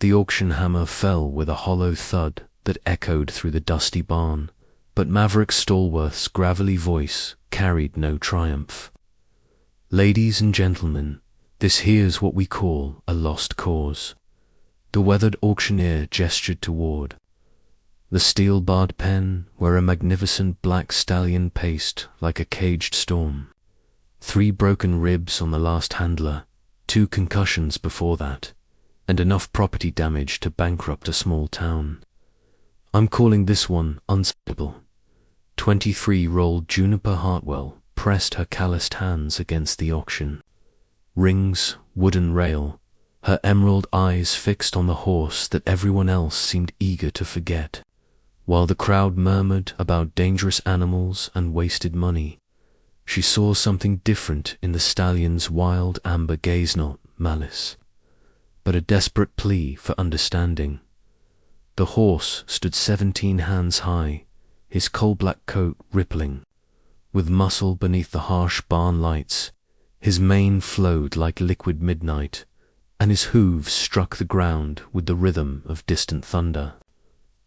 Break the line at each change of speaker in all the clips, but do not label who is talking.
The auction hammer fell with a hollow thud that echoed through the dusty barn, but Maverick Stallworth's gravelly voice carried no triumph. "Ladies and gentlemen, this here's what we call a lost cause." The weathered auctioneer gestured toward the steel-barred pen where a magnificent black stallion paced like a caged storm. 3 broken ribs on the last handler, 2 concussions before that, and enough property damage to bankrupt a small town. "I'm calling this one Unsellable." 23-year-old Juniper Hartwell pressed her calloused hands against the auction. Rings, wooden rail, her emerald eyes fixed on the horse that everyone else seemed eager to forget. While the crowd murmured about dangerous animals and wasted money, she saw something different in the stallion's wild amber gaze, not malice, but a desperate plea for understanding. The horse stood 17 hands high, his coal-black coat rippling, with muscle beneath the harsh barn lights. His mane flowed like liquid midnight, and his hooves struck the ground with the rhythm of distant thunder.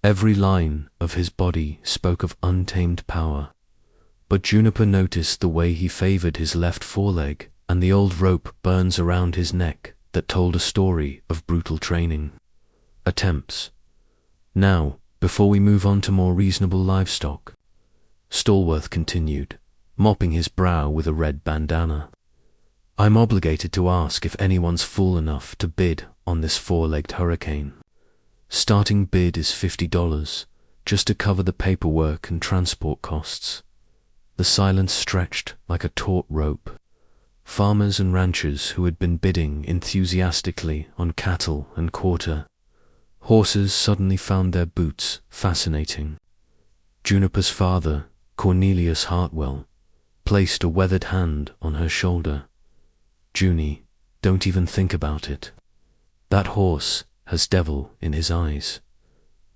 Every line of his body spoke of untamed power, but Juniper noticed the way he favored his left foreleg and the old rope burns around his neck that told a story of brutal training. Attempts. "Now, before we move on to more reasonable livestock," Stallworth continued, mopping his brow with a red bandana, "I'm obligated to ask if anyone's fool enough to bid on this 4-legged hurricane. Starting bid is $50, just to cover the paperwork and transport costs." The silence stretched like a taut rope. Farmers and ranchers who had been bidding enthusiastically on cattle and quarter horses suddenly found their boots fascinating. Juniper's father, Cornelius Hartwell, placed a weathered hand on her shoulder. "Junie, don't even think about it. That horse has devil in his eyes."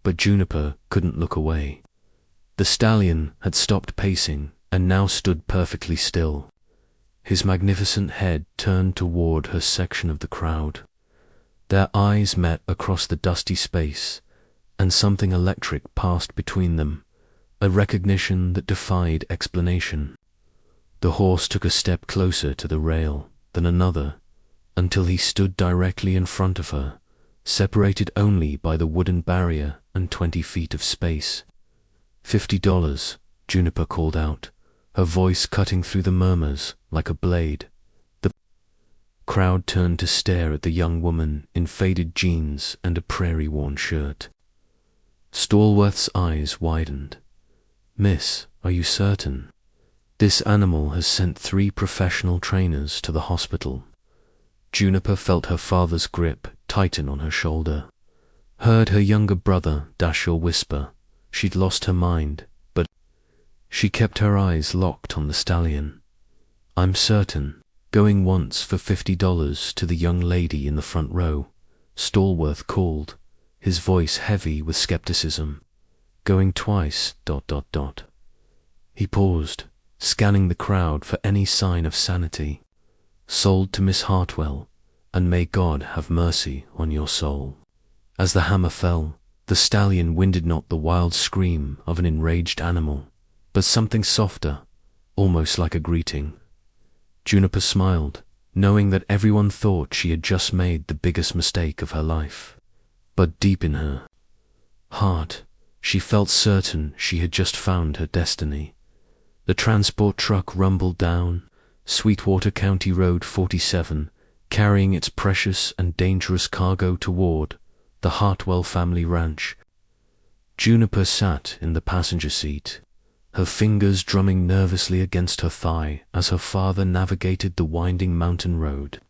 But Juniper couldn't look away. The stallion had stopped pacing and now stood perfectly still, his magnificent head turned toward her section of the crowd. Their eyes met across the dusty space, and something electric passed between them, a recognition that defied explanation. The horse took a step closer to the rail, then another, until he stood directly in front of her, separated only by the wooden barrier and 20 feet of space. $50, Juniper called out, her voice cutting through the murmurs like a blade. The crowd turned to stare at the young woman in faded jeans and a prairie-worn shirt. Stallworth's eyes widened. "Miss, are you certain? This animal has sent 3 professional trainers to the hospital." Juniper felt her father's grip tighten on her shoulder. Heard her younger brother dash your whisper. She'd lost her mind, but she kept her eyes locked on the stallion. "I'm certain." Going once for $50 to the young lady in the front row, Stallworth called, his voice heavy with skepticism. "Going twice, ... He paused, scanning the crowd for any sign of sanity. "Sold to Miss Hartwell, and may God have mercy on your soul." As the hammer fell, the stallion winded not the wild scream of an enraged animal, but something softer, almost like a greeting. Juniper smiled, knowing that everyone thought she had just made the biggest mistake of her life. But deep in her heart, she felt certain she had just found her destiny. The transport truck rumbled down Sweetwater County Road 47, carrying its precious and dangerous cargo toward the Hartwell family ranch. Juniper sat in the passenger seat, her fingers drumming nervously against her thigh as her father navigated the winding mountain road.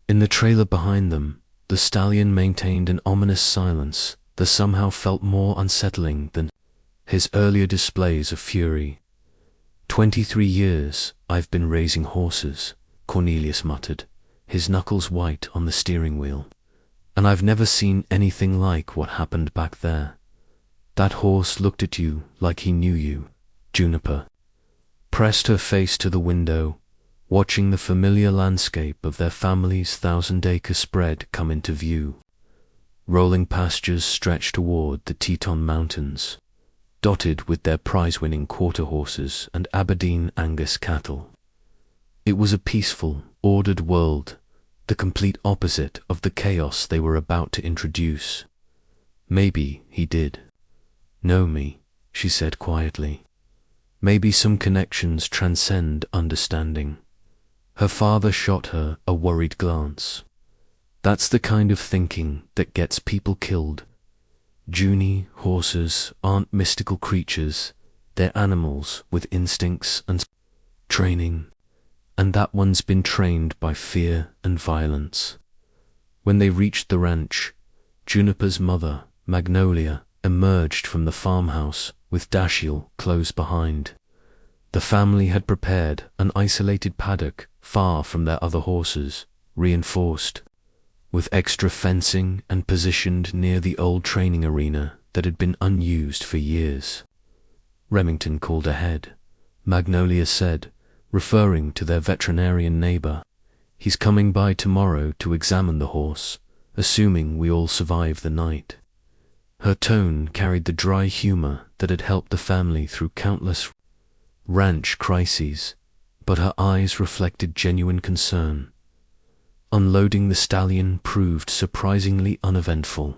In the trailer behind them, the stallion maintained an ominous silence that somehow felt more unsettling than his earlier displays of fury. 23 years I've been raising horses," Cornelius muttered, his knuckles white on the steering wheel, "and I've never seen anything like what happened back there. That horse looked at you like he knew you." Juniper pressed her face to the window, watching the familiar landscape of their family's 1,000-acre spread come into view. Rolling pastures stretched toward the Teton Mountains, dotted with their prize-winning quarter horses and Aberdeen Angus cattle. It was a peaceful, ordered world, the complete opposite of the chaos they were about to introduce. Maybe he did know me, she said quietly. Maybe some connections transcend understanding. Her father shot her a worried glance. That's the kind of thinking that gets people killed. Junie horses aren't mystical creatures, they're animals with instincts and training, and that one's been trained by fear and violence. When they reached the ranch, Juniper's mother, Magnolia, emerged from the farmhouse with Dashiell close behind. The family had prepared an isolated paddock far from their other horses, reinforced with extra fencing and positioned near the old training arena that had been unused for years. Remington called ahead. Magnolia said, referring to their veterinarian neighbor, "He's coming by tomorrow to examine the horse, assuming we all survive the night." Her tone carried the dry humor that had helped the family through countless ranch crises, but her eyes reflected genuine concern. Unloading the stallion proved surprisingly uneventful.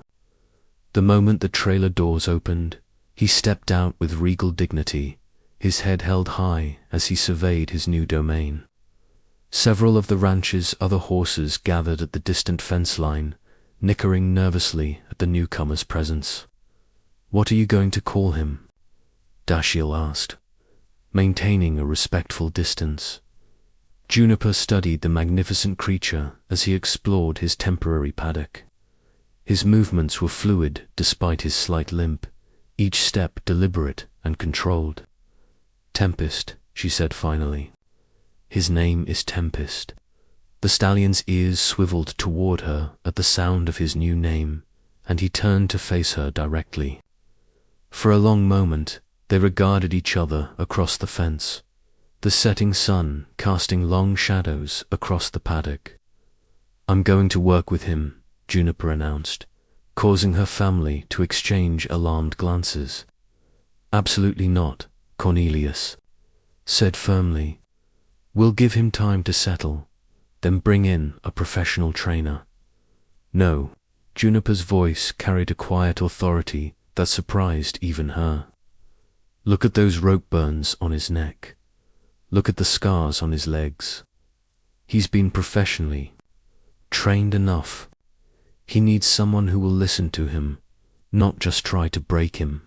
The moment the trailer doors opened, he stepped out with regal dignity, his head held high as he surveyed his new domain. Several of the ranch's other horses gathered at the distant fence line, nickering nervously at the newcomer's presence. "What are you going to call him?" Dashiell asked, maintaining a respectful distance. Juniper studied the magnificent creature as he explored his temporary paddock. His movements were fluid despite his slight limp, each step deliberate and controlled. "Tempest," she said finally. "His name is Tempest." The stallion's ears swiveled toward her at the sound of his new name, and he turned to face her directly. For a long moment, they regarded each other across the fence, the setting sun casting long shadows across the paddock. "I'm going to work with him," Juniper announced, causing her family to exchange alarmed glances. "Absolutely not," Cornelius said firmly. "We'll give him time to settle, then bring in a professional trainer." "No," Juniper's voice carried a quiet authority that surprised even her. "Look at those rope burns on his neck. Look at the scars on his legs. He's been professionally trained enough. He needs someone who will listen to him, not just try to break him."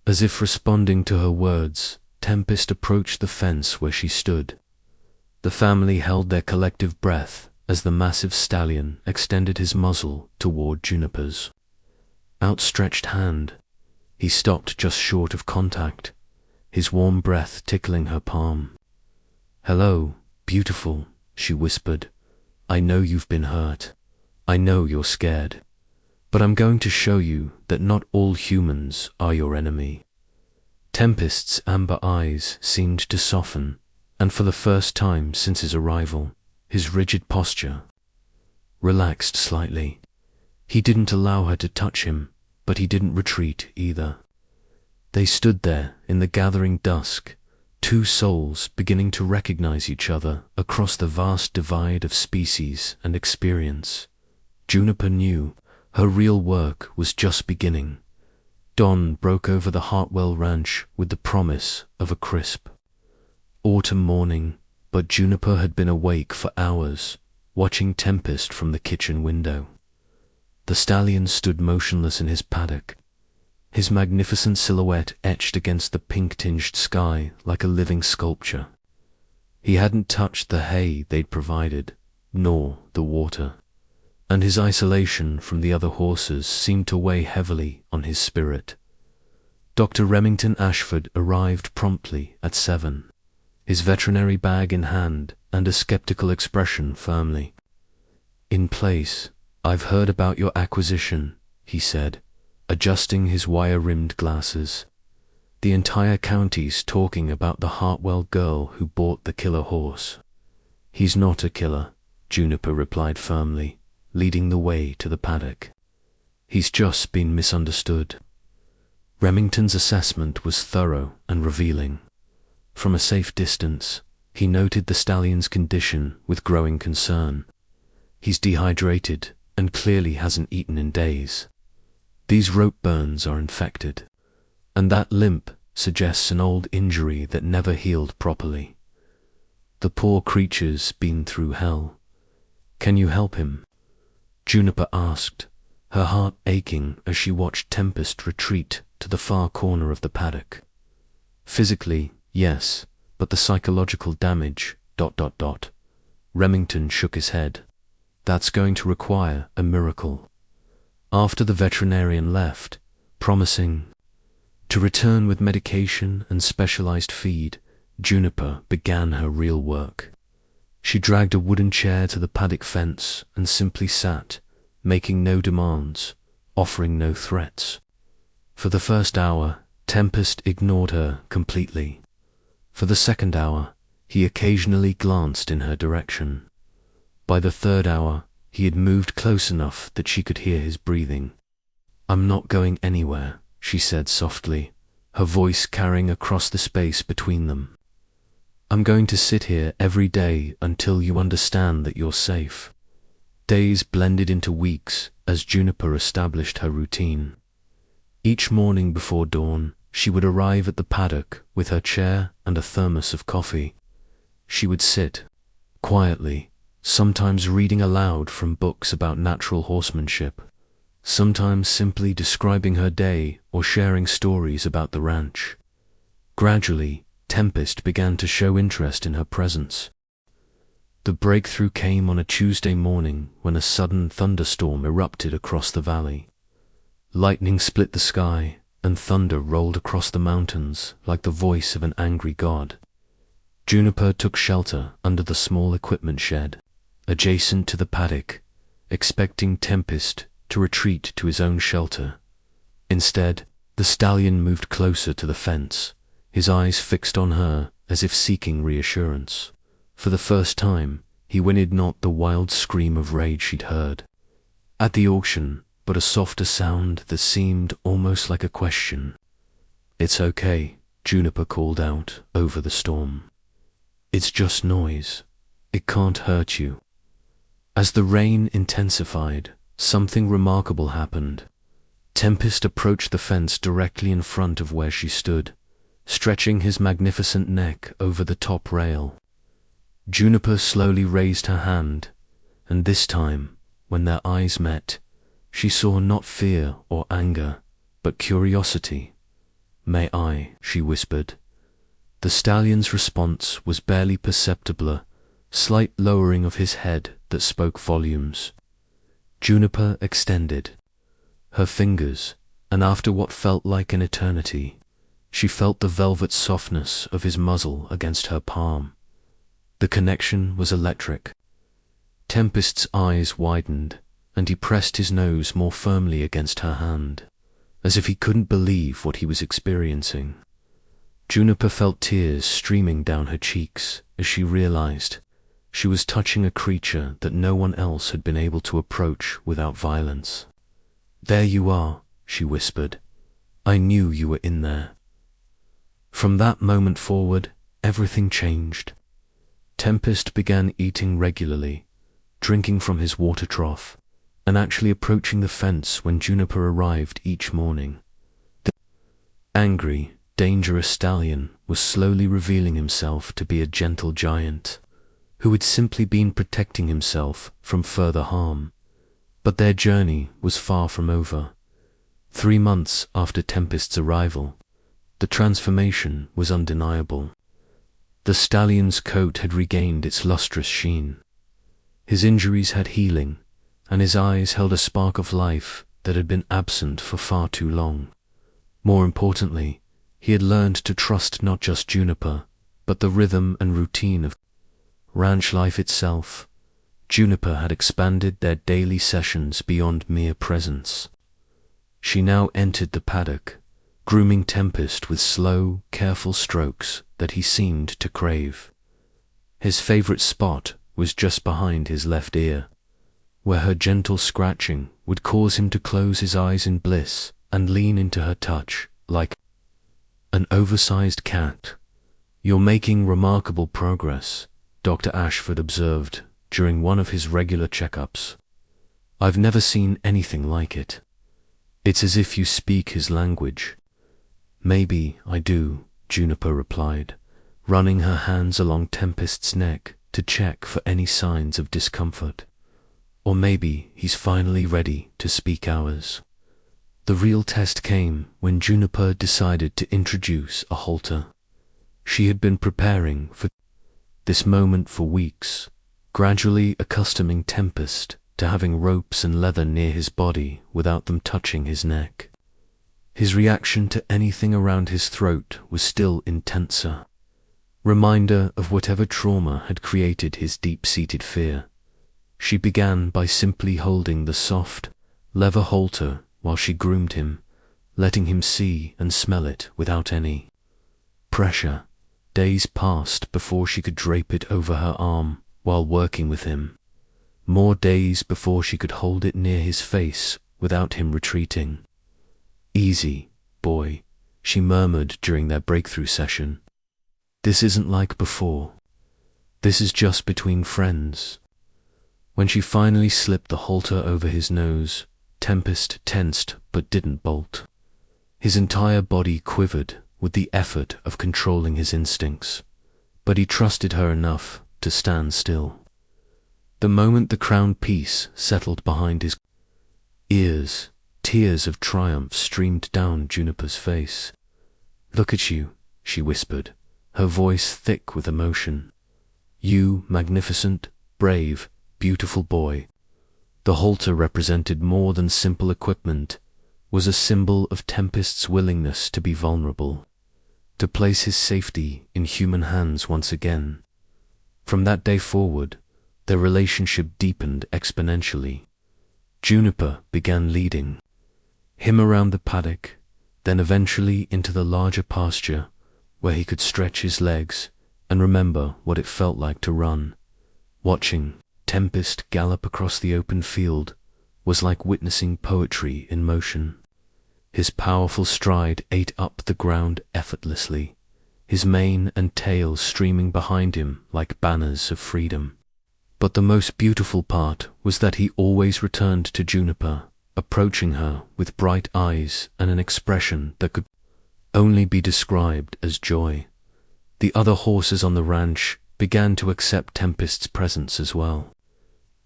As if responding to her words, Tempest approached the fence where she stood. The family held their collective breath as the massive stallion extended his muzzle toward Juniper's outstretched hand. He stopped just short of contact, his warm breath tickling her palm. "Hello, beautiful," she whispered. "I know you've been hurt. I know you're scared. But I'm going to show you that not all humans are your enemy." Tempest's amber eyes seemed to soften, and for the first time since his arrival, his rigid posture relaxed slightly. He didn't allow her to touch him, but he didn't retreat either. They stood there in the gathering dusk, two souls beginning to recognize each other across the vast divide of species and experience. Juniper knew her real work was just beginning. Dawn broke over the Hartwell Ranch with the promise of a crisp autumn morning, but Juniper had been awake for hours, watching Tempest from the kitchen window. The stallion stood motionless in his paddock, his magnificent silhouette etched against the pink-tinged sky like a living sculpture. He hadn't touched the hay they'd provided, nor the water, and his isolation from the other horses seemed to weigh heavily on his spirit. Dr. Remington Ashford arrived promptly at 7, his veterinary bag in hand and a skeptical expression firmly in place. "I've heard about your acquisition," he said, adjusting his wire-rimmed glasses. "The entire county's talking about the Hartwell girl who bought the killer horse." "He's not a killer," Juniper replied firmly. leading the way to the paddock. He's just been misunderstood. Remington's assessment was thorough and revealing. From a safe distance, he noted the stallion's condition with growing concern. He's dehydrated and clearly hasn't eaten in days. These rope burns are infected, and that limp suggests an old injury that never healed properly. The poor creature's been through hell. Can you help him? Juniper asked, her heart aching as she watched Tempest retreat to the far corner of the paddock. Physically, yes, but the psychological damage, ... Remington shook his head. That's going to require a miracle. After the veterinarian left, promising to return with medication and specialized feed, Juniper began her real work. She dragged a wooden chair to the paddock fence and simply sat, making no demands, offering no threats. For the first hour, Tempest ignored her completely. For the second hour, he occasionally glanced in her direction. By the third hour, he had moved close enough that she could hear his breathing. "I'm not going anywhere," she said softly, her voice carrying across the space between them. "I'm going to sit here every day until you understand that you're safe." Days blended into weeks as Juniper established her routine. Each morning before dawn, she would arrive at the paddock with her chair and a thermos of coffee. She would sit, quietly, sometimes reading aloud from books about natural horsemanship, sometimes simply describing her day or sharing stories about the ranch. Gradually, Tempest began to show interest in her presence. The breakthrough came on a Tuesday morning when a sudden thunderstorm erupted across the valley. Lightning split the sky, and thunder rolled across the mountains like the voice of an angry god. Juniper took shelter under the small equipment shed, adjacent to the paddock, expecting Tempest to retreat to his own shelter. Instead, the stallion moved closer to the fence, his eyes fixed on her as if seeking reassurance. For the first time, he whinnied not the wild scream of rage she'd heard at the auction, but a softer sound that seemed almost like a question. "It's okay," Juniper called out over the storm. "It's just noise. It can't hurt you." As the rain intensified, something remarkable happened. Tempest approached the fence directly in front of where she stood, stretching his magnificent neck over the top rail. Juniper slowly raised her hand, and this time, when their eyes met, she saw not fear or anger, but curiosity. "May I?" she whispered. The stallion's response was barely perceptible, slight lowering of his head that spoke volumes. Juniper extended her fingers, and after what felt like an eternity, she felt the velvet softness of his muzzle against her palm. The connection was electric. Tempest's eyes widened, and he pressed his nose more firmly against her hand, as if he couldn't believe what he was experiencing. Juniper felt tears streaming down her cheeks as she realized she was touching a creature that no one else had been able to approach without violence. "There you are," she whispered. "I knew you were in there." From that moment forward, everything changed. Tempest began eating regularly, drinking from his water trough, and actually approaching the fence when Juniper arrived each morning. The angry, dangerous stallion was slowly revealing himself to be a gentle giant, who had simply been protecting himself from further harm. But their journey was far from over. 3 months after Tempest's arrival, the transformation was undeniable. The stallion's coat had regained its lustrous sheen. His injuries had healing, and his eyes held a spark of life that had been absent for far too long. More importantly, he had learned to trust not just Juniper, but the rhythm and routine of ranch life itself. Juniper had expanded their daily sessions beyond mere presence. She now entered the paddock, grooming Tempest with slow, careful strokes that he seemed to crave. His favorite spot was just behind his left ear. where her gentle scratching would cause him to close his eyes in bliss and lean into her touch like an oversized cat. "You're making remarkable progress," Dr. Ashford observed during one of his regular checkups. "I've never seen anything like it. It's as if you speak his language." "Maybe I do," Juniper replied, running her hands along Tempest's neck to check for any signs of discomfort. "Or maybe he's finally ready to speak ours." The real test came when Juniper decided to introduce a halter. She had been preparing for this moment for weeks, gradually accustoming Tempest to having ropes and leather near his body without them touching his neck. His reaction to anything around his throat was still intenser, reminder of whatever trauma had created his deep-seated fear. She began by simply holding the soft, leather halter while she groomed him, letting him see and smell it without any pressure. Days passed before she could drape it over her arm while working with him. More days before she could hold it near his face without him retreating. "Easy, boy," she murmured during their breakthrough session. "This isn't like before. This is just between friends." When she finally slipped the halter over his nose, Tempest tensed but didn't bolt. His entire body quivered with the effort of controlling his instincts, but he trusted her enough to stand still. The moment the crown piece settled behind his ears, tears of triumph streamed down Juniper's face. "Look at you," she whispered, her voice thick with emotion. "You magnificent, brave, beautiful boy." The halter represented more than simple equipment, was a symbol of Tempest's willingness to be vulnerable, to place his safety in human hands once again. From that day forward, their relationship deepened exponentially. Juniper began leading him around the paddock, then eventually into the larger pasture where he could stretch his legs and remember what it felt like to run. Watching Tempest gallop across the open field was like witnessing poetry in motion. His powerful stride ate up the ground effortlessly, his mane and tail streaming behind him like banners of freedom. But the most beautiful part was that he always returned to Juniper, approaching her with bright eyes and an expression that could only be described as joy. The other horses on the ranch began to accept Tempest's presence as well.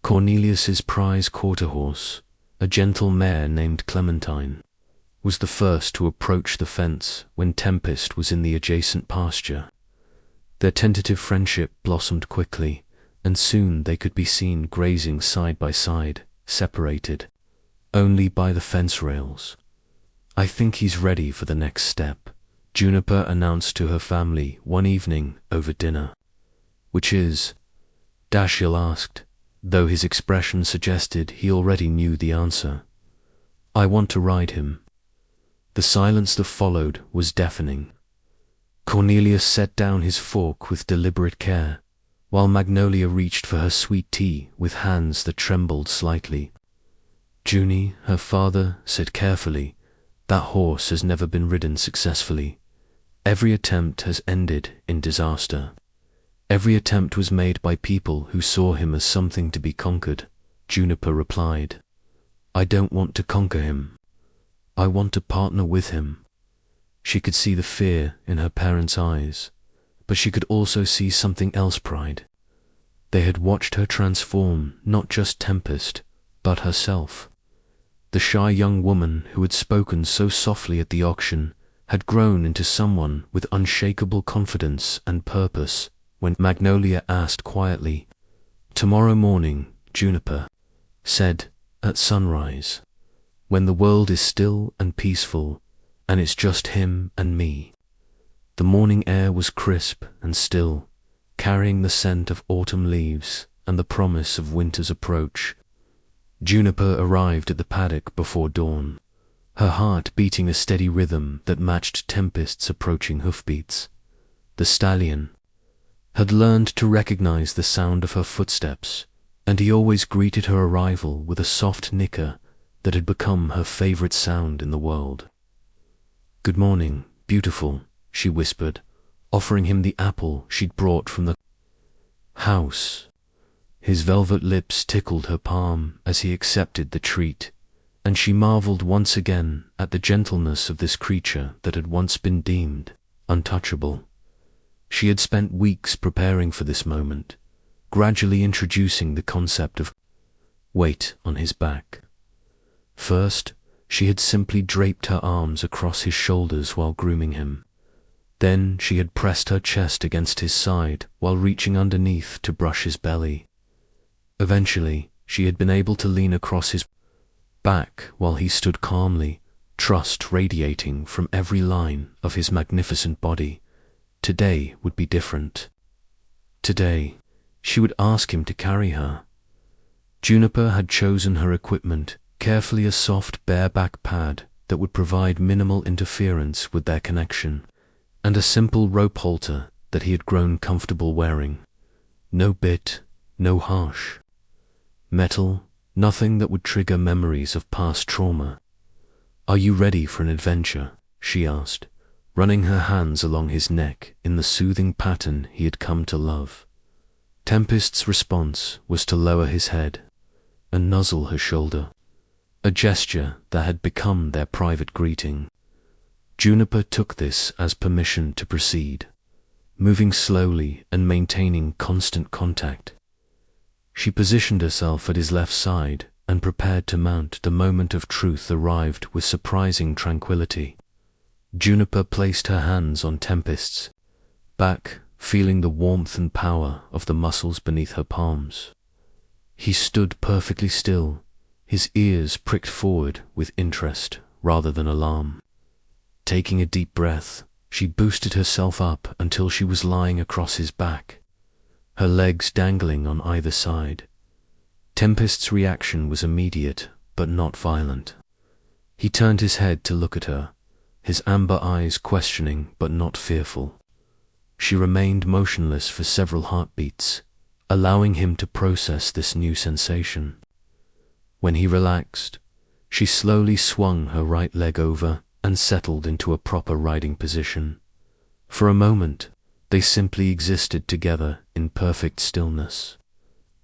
Cornelius's prize quarter horse, a gentle mare named Clementine, was the first to approach the fence when Tempest was in the adjacent pasture. Their tentative friendship blossomed quickly, and soon they could be seen grazing side by side, separated only by the fence rails. "I think he's ready for the next step," Juniper announced to her family one evening over dinner. "Which is?" Dashiell asked, though his expression suggested he already knew the answer. "I want to ride him." The silence that followed was deafening. Cornelius set down his fork with deliberate care, while Magnolia reached for her sweet tea with hands that trembled slightly. "Junie," her father said carefully, "that horse has never been ridden successfully. Every attempt has ended in disaster. Every attempt was made by people who saw him as something to be conquered." Juniper replied, "I don't want to conquer him. I want to partner with him." She could see the fear in her parents' eyes, but she could also see something else: pride. They had watched her transform not just Tempest, but herself. The shy young woman who had spoken so softly at the auction had grown into someone with unshakable confidence and purpose. When Magnolia asked quietly, "Tomorrow morning," Juniper said, "at sunrise, when the world is still and peaceful, and it's just him and me." The morning air was crisp and still, carrying the scent of autumn leaves and the promise of winter's approach. Juniper arrived at the paddock before dawn, her heart beating a steady rhythm that matched Tempest's approaching hoofbeats. The stallion had learned to recognize the sound of her footsteps, and he always greeted her arrival with a soft nicker that had become her favorite sound in the world. "Good morning, beautiful," she whispered, offering him the apple she'd brought from the house. His velvet lips tickled her palm as he accepted the treat, and she marveled once again at the gentleness of this creature that had once been deemed untouchable. She had spent weeks preparing for this moment, gradually introducing the concept of weight on his back. First, she had simply draped her arms across his shoulders while grooming him. Then she had pressed her chest against his side while reaching underneath to brush his belly. Eventually, she had been able to lean across his back while he stood calmly, trust radiating from every line of his magnificent body. Today would be different. Today, she would ask him to carry her. Juniper had chosen her equipment, carefully a soft bareback pad that would provide minimal interference with their connection, and a simple rope halter that he had grown comfortable wearing. No bit, no harsh metal, nothing that would trigger memories of past trauma. "Are you ready for an adventure?" she asked, running her hands along his neck in the soothing pattern he had come to love. Tempest's response was to lower his head and nuzzle her shoulder, a gesture that had become their private greeting. Juniper took this as permission to proceed, moving slowly and maintaining constant contact. She positioned herself at his left side and prepared to mount. The moment of truth arrived with surprising tranquility. Juniper placed her hands on Tempest's back, feeling the warmth and power of the muscles beneath her palms. He stood perfectly still, his ears pricked forward with interest rather than alarm. Taking a deep breath, she boosted herself up until she was lying across his back, her legs dangling on either side. Tempest's reaction was immediate but not violent. He turned his head to look at her, his amber eyes questioning but not fearful. She remained motionless for several heartbeats, allowing him to process this new sensation. When he relaxed, she slowly swung her right leg over and settled into a proper riding position. For a moment, they simply existed together in perfect stillness.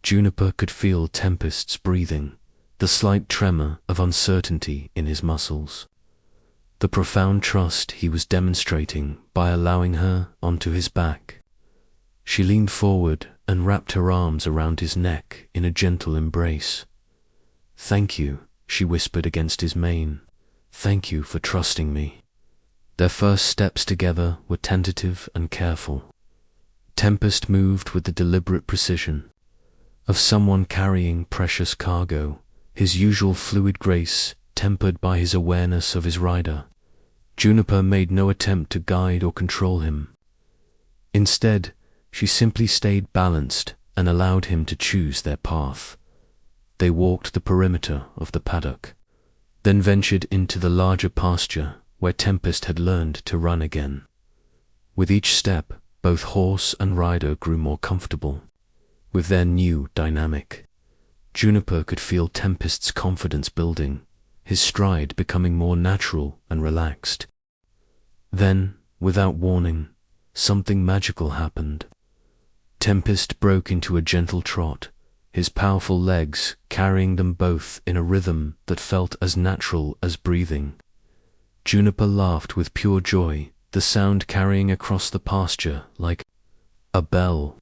Juniper could feel Tempest's breathing, the slight tremor of uncertainty in his muscles, the profound trust he was demonstrating by allowing her onto his back. She leaned forward and wrapped her arms around his neck in a gentle embrace. "Thank you," she whispered against his mane. "Thank you for trusting me." Their first steps together were tentative and careful. Tempest moved with the deliberate precision of someone carrying precious cargo, his usual fluid grace tempered by his awareness of his rider. Juniper made no attempt to guide or control him. Instead, she simply stayed balanced and allowed him to choose their path. They walked the perimeter of the paddock, then ventured into the larger pasture where Tempest had learned to run again. With each step, both horse and rider grew more comfortable with their new dynamic. Juniper could feel Tempest's confidence building, his stride becoming more natural and relaxed. Then, without warning, something magical happened. Tempest broke into a gentle trot, his powerful legs carrying them both in a rhythm that felt as natural as breathing. Juniper laughed with pure joy, the sound carrying across the pasture like a bell.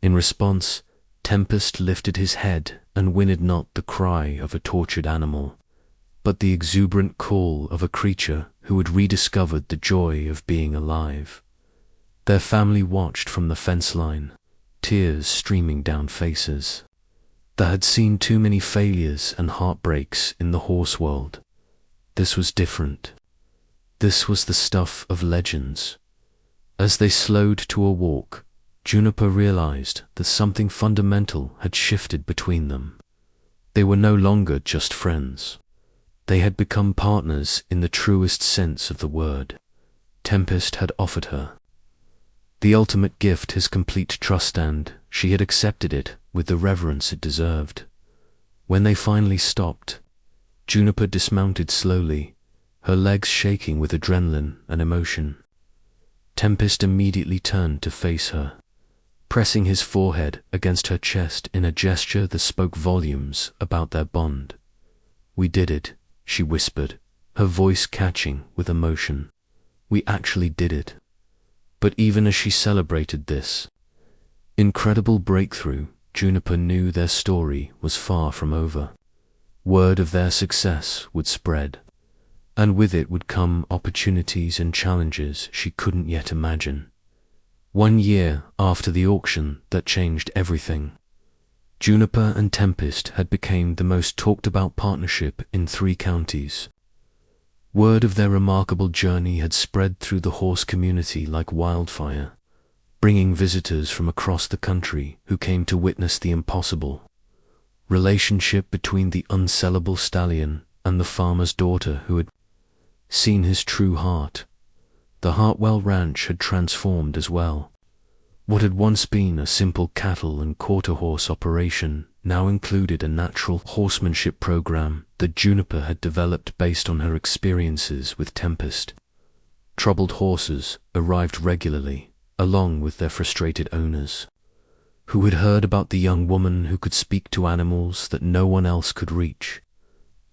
In response, Tempest lifted his head and whinnied not the cry of a tortured animal, but the exuberant call of a creature who had rediscovered the joy of being alive. Their family watched from the fence line, tears streaming down faces that had seen too many failures and heartbreaks in the horse world. This was different. This was the stuff of legends. As they slowed to a walk, Juniper realized that something fundamental had shifted between them. They were no longer just friends. They had become partners in the truest sense of the word. Tempest had offered her the ultimate gift, his complete trust, and she had accepted it with the reverence it deserved. When they finally stopped, Juniper dismounted slowly, her legs shaking with adrenaline and emotion. Tempest immediately turned to face her, pressing his forehead against her chest in a gesture that spoke volumes about their bond. "We did it," she whispered, her voice catching with emotion. "We actually did it." But even as she celebrated this incredible breakthrough, Juniper knew their story was far from over. Word of their success would spread, and with it would come opportunities and challenges she couldn't yet imagine. 1 year after the auction that changed everything, Juniper and Tempest had become the most talked about partnership in 3 counties. Word of their remarkable journey had spread through the horse community like wildfire, bringing visitors from across the country who came to witness the impossible relationship between the unsellable stallion and the farmer's daughter who had seen his true heart. The Hartwell Ranch had transformed as well. What had once been a simple cattle and quarter horse operation now included a natural horsemanship program that Juniper had developed based on her experiences with Tempest. Troubled horses arrived regularly, along with their frustrated owners, who had heard about the young woman who could speak to animals that no one else could reach.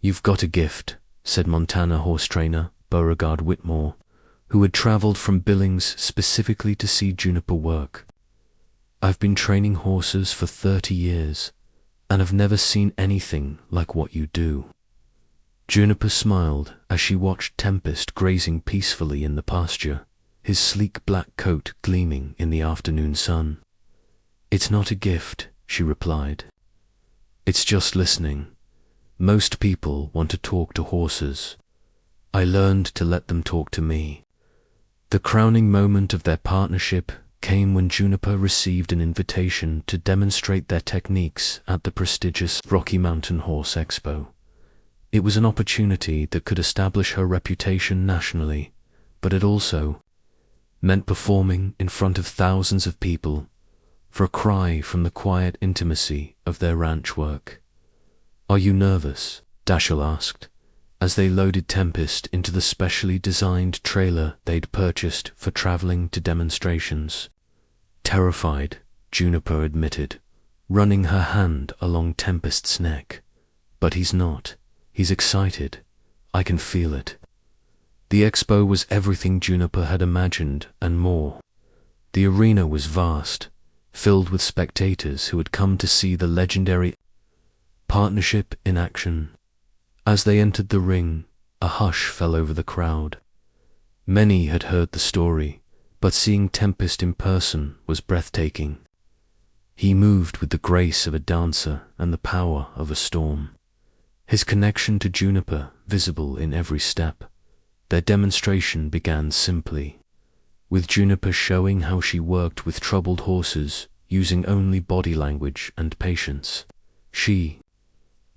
"You've got a gift," said Montana horse trainer Beauregard Whitmore, who had traveled from Billings specifically to see Juniper work. "I've been training horses for 30 years, and have never seen anything like what you do." Juniper smiled as she watched Tempest grazing peacefully in the pasture, his sleek black coat gleaming in the afternoon sun. "It's not a gift," she replied. "It's just listening. Most people want to talk to horses. I learned to let them talk to me." The crowning moment of their partnership came when Juniper received an invitation to demonstrate their techniques at the prestigious Rocky Mountain Horse Expo. It was an opportunity that could establish her reputation nationally, but it also meant performing in front of thousands of people for a cry from the quiet intimacy of their ranch work. "Are you nervous?" Dashiell asked, as they loaded Tempest into the specially designed trailer they'd purchased for traveling to demonstrations. "Terrified," Juniper admitted, running her hand along Tempest's neck. "But he's not. He's excited. I can feel it." The expo was everything Juniper had imagined and more. The arena was vast, filled with spectators who had come to see the legendary partnership in action. As they entered the ring, a hush fell over the crowd. Many had heard the story, but seeing Tempest in person was breathtaking. He moved with the grace of a dancer and the power of a storm. His connection to Juniper visible in every step. Their demonstration began simply, with Juniper showing how she worked with troubled horses using only body language and patience. She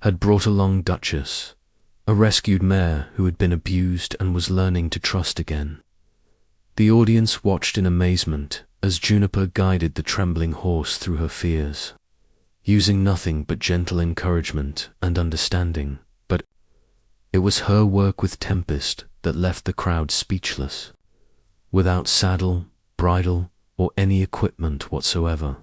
had brought along Duchess, a rescued mare who had been abused and was learning to trust again. The audience watched in amazement as Juniper guided the trembling horse through her fears, using nothing but gentle encouragement and understanding. But it was her work with Tempest that left the crowd speechless. Without saddle, bridle, or any equipment whatsoever,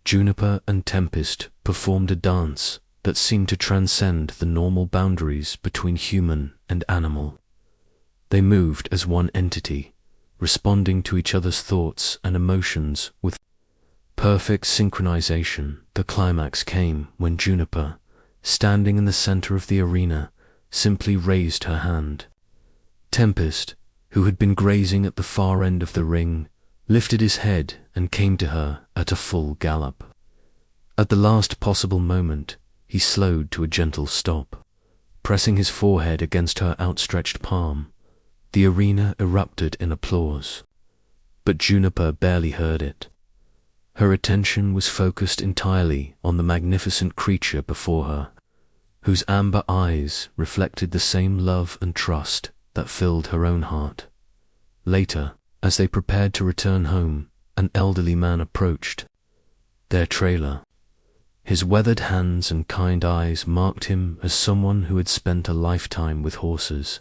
Juniper and Tempest performed a dance that seemed to transcend the normal boundaries between human and animal. They moved as one entity, responding to each other's thoughts and emotions with perfect synchronization. The climax came when Juniper, standing in the center of the arena, simply raised her hand. Tempest, who had been grazing at the far end of the ring, lifted his head and came to her at a full gallop. At the last possible moment, he slowed to a gentle stop, pressing his forehead against her outstretched palm. The arena erupted in applause, but Juniper barely heard it. Her attention was focused entirely on the magnificent creature before her, whose amber eyes reflected the same love and trust that filled her own heart. Later, as they prepared to return home, an elderly man approached their trailer. His weathered hands and kind eyes marked him as someone who had spent a lifetime with horses.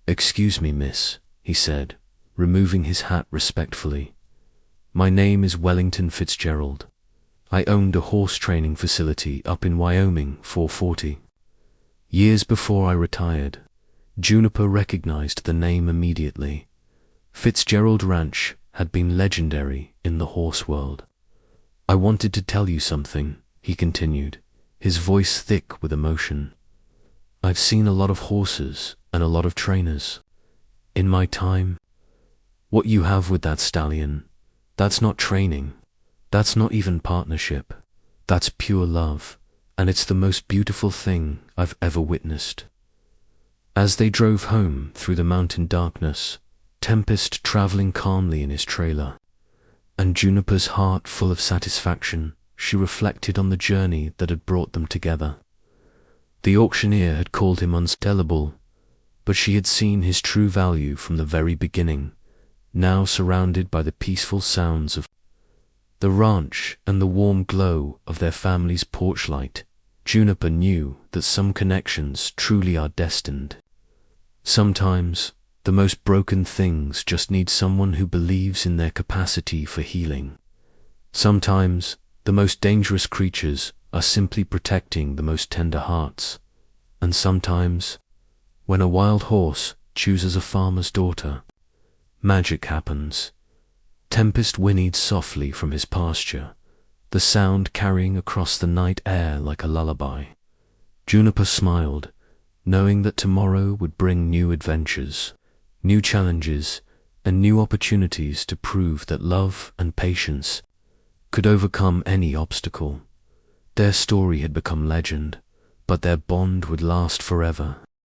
"Excuse me, miss," he said, removing his hat respectfully. "My name is Wellington Fitzgerald. I owned a horse training facility up in Wyoming 440. Years before I retired." Juniper recognized the name immediately. Fitzgerald Ranch had been legendary in the horse world. "I wanted to tell you something," he continued, his voice thick with emotion. "I've seen a lot of horses and a lot of trainers. In my time, what you have with that stallion, that's not training. That's not even partnership. That's pure love, and it's the most beautiful thing I've ever witnessed." As they drove home through the mountain darkness, Tempest traveling calmly in his trailer, and Juniper's heart full of satisfaction, she reflected on the journey that had brought them together. The auctioneer had called him unsellable, but she had seen his true value from the very beginning. Now surrounded by the peaceful sounds of the ranch and the warm glow of their family's porch light, Juniper knew that some connections truly are destined. Sometimes, the most broken things just need someone who believes in their capacity for healing. Sometimes, the most dangerous creatures are simply protecting the most tender hearts. And sometimes, when a wild horse chooses a farmer's daughter, magic happens. Tempest whinnied softly from his pasture, the sound carrying across the night air like a lullaby. Juniper smiled, knowing that tomorrow would bring new adventures, new challenges, and new opportunities to prove that love and patience could overcome any obstacle. Their story had become legend, but their bond would last forever.